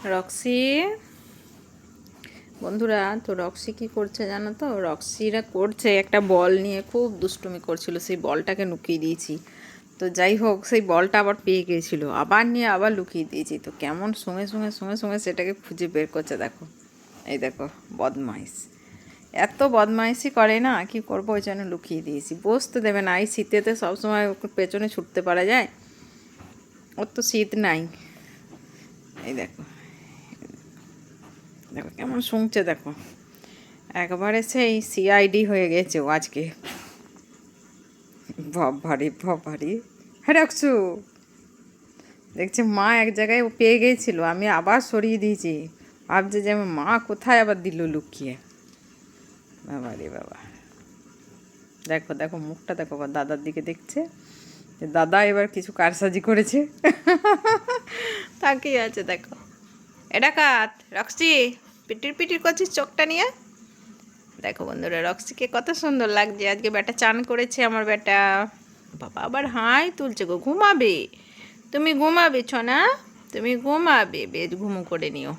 Roxie বন্ধুরা, তো Roxie কি করছে জানো তো? রক্সিরা করছে একটা বল নিয়ে খুব দুষ্টুমি করছিল, সেই বলটাকে লুকিয়ে দিয়েছি। তো যাই হোক, সেই বলটা আবার পেয়ে গিয়েছিল, আবার নিয়ে আবার লুকিয়ে দিয়েছি। তো কেমন সঙ্গে সঙ্গে সঙ্গে সঙ্গে সেটাকে খুঁজে বের করছে, দেখো। এই দেখো, বদমাইশ, এত বদমাইশি করে না, কি করবো, ওই জন্য লুকিয়ে দিয়েছি। বসতে দেবে না, এই শীতেতে সবসময় পেছনে ছুটতে পারা যায়? ওর তো শীত নাই। এই দেখো, দেখো কেমন শুনছে, দেখো একবারে সেই সিআইডি হয়ে গেছে ও আজকে। ভারী হ্যাঁ রাখছু। দেখছি মা এক জায়গায় ও পেয়ে গিয়েছিল, আমি আবার সরিয়ে দিয়েছি। ভাবছে যে আমার মা কোথায় আবার দিল লুকিয়ে। বাবা রে বাবা, দেখো দেখো মুখটা দেখো, দাদার দিকে দেখছে যে দাদা এবার কিছু কারসাজি করেছে। তাকিয়ে আছে, দেখো। এটা কাত রক্সি, পিটির পিটির করছিস চোখটা নিয়ে। দেখো বন্ধুরা, রক্সিকে কত সুন্দর লাগছে আজকে। বেটা চান করেছে আমার বেটা। বাবা আবার হাই তুলছে গো। ঘুমাবে, তুমি ঘুমাবে ছোনা, তুমি ঘুমাবে, বেশ ঘুমু করে নিও।